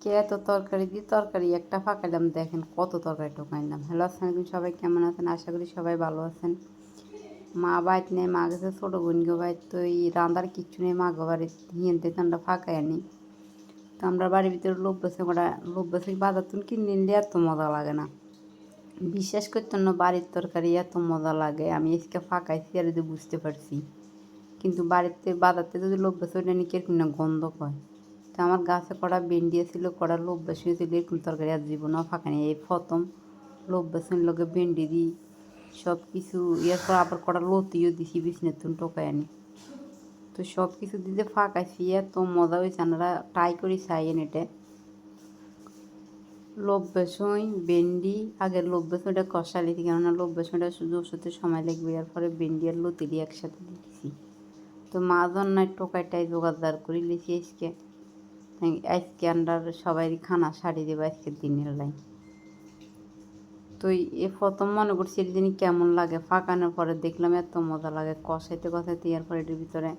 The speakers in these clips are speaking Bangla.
কে এত তরকারি দিয়ে তরকারি একটা ফাঁকাইলাম, দেখেন কত তরকারি টোকাইলাম। হ্যালো, আসসালামাইকুম, সবাই কেমন আছেন? আশা করি সবাই ভালো আছেন। মা বাইত নেই, মা গেছে ছোটো বোন গো বাইত, তো এই রান্দার কিচ্ছু নেই, মা গো বাড়ি হিয়েনতে আমরা ফাঁকাই আনি। তো আমরা বাড়ির ভিতরে লোভ বেছে বাজার তুন কিনে নিলে এত মজা লাগে না, বিশ্বাস করতেন না বাড়ির তরকারি এত মজা লাগে। আমি আজকে ফাঁকাইছি আর যদি বুঝতে পারছি, কিন্তু বাড়িতে বাজারতে যদি লোভ বেছে ওইটা নিয়ে কিরকম না গন্ধ পায়। তো আমার গাছে কড়া ভেন্ডি ছিল, কড়া লোভ বেশি হয়েছিল, এরকম তরকারি আর জীবনেও ফাঁকা নেই। এই প্রথম লোভ বেসন লোকে ভেন্ডি দিই সব কিছু, ইয়ার পর আবার কড়া লতিও দিছি বিছনের তুন টোকাই আনি। তো সব কিছু দিতে ফাঁকাইছি, এত মজা হয়েছে, আমরা ট্রাই করি চাইয়েন এটা। লোভ বেসন ভেন্ডি আগে লোভ বেসনটা কষা লিখি, কেননা লোভ বেসনটা শুধু ওষুধের সময় লাগবে, এর পরে ভেন্ডি আর লতি দিয়ে একসাথে দিয়েছি। তো মা জন্নায় টোকাইটাই জোগাড়দার করে লিখি আজকে আমরা সবাই খানা সারি দেবো আজকের দিনের লাই। তো এ প্রথম মনে করছি এর জিনিস কেমন লাগে, ফাঁকানোর পরে দেখলাম এত মজা লাগে, কষাইতে কষাইতে এরপর এটার ভিতরে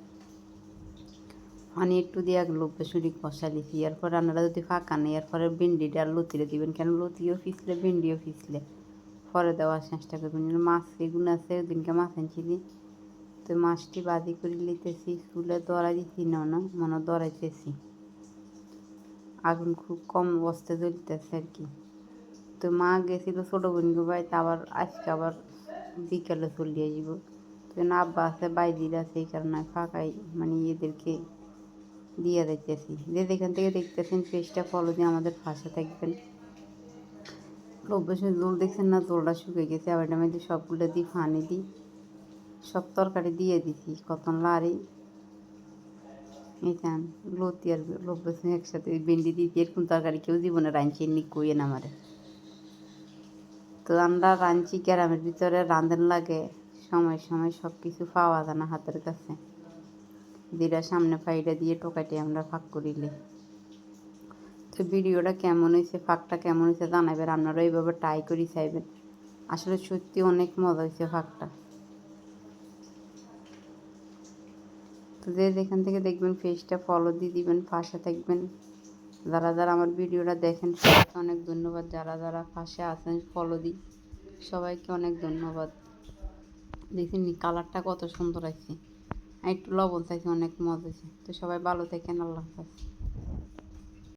পানি একটু দিয়ে লোভ বেসুরি কষালিছি। এরপর রান্নাটা যদি ফাঁকান এরপরে ভেন্ডিটা আর লতিরে দিবেন, কেন লতিও ফিসলে ভেন্ডিও ফিসলে পরে দেওয়ার চেষ্টা করবেন। মাছ এগুলো আছে, ওদিনকে মাছ আনছি দিই, তো মাছটি বাদি করে লিতেছি, চুলে দড়াই দিছি না মনে দড়াইতেছি, আগুন খুব কম অবস্থায় জ্বলতেছে আর কি। তো মা গেছিলো ছোটো বোনকে বাড়িতে, আবার আজকে আবার বিকালে চলিয়ে যাব। তো আব্বা আছে বাইদির আছে, এই কারণে ফাঁকাই মানে এদেরকে দিয়ে দেখতেছি। যে যেখান থেকে দেখতেছেন পেজটা ফলো দিয়ে আমাদের পাশে থাকবেন। লোভ বেশি জল দেখছেন না, জলটা শুকিয়ে গেছে, আবার এটা মধ্যে সবগুলো দিই পানি দিই, সব তরকারি দিয়ে দিছি, কত লাড়ি এইখান লতি আর লোভ বেশি একসাথে ভেন্ডি দিয়েছি। এরকম তরকারি কেউ জীবনে রাঁধছি নি কইয়ে না আমারে। তো আমরা রাঁধছি গ্রামের ভিতরে, রাঁধেন লাগে সময় সময় সব কিছু পাওয়া যায় না হাতের কাছে, যেটা সামনে ফাইটা দিয়ে টোকাইটে আমরা ফাঁক করিলে। তো ভিডিওটা কেমন হয়েছে, ফাঁকটা কেমন হয়েছে জানাবেন, আপনারা এইভাবে ট্রাই করি চাইবেন। আসলে সত্যি অনেক মজা হয়েছে ফাঁকটা। তো যে যেখান থেকে দেখবেন পেজটা ফলো দিয়ে দিবেন, পাশে থাকবেন। যারা যারা আমার ভিডিওটা দেখেন সবাইকে অনেক ধন্যবাদ, যারা যারা পাশে আছেন ফলো দিই সবাইকে অনেক ধন্যবাদ। দেখুন কালারটা কত সুন্দর আছে, আর একটু লবণ চাইছি, অনেক মজা হয়েছে। তো সবাই ভালো থাকেন, আল্লাহ হাফেজ।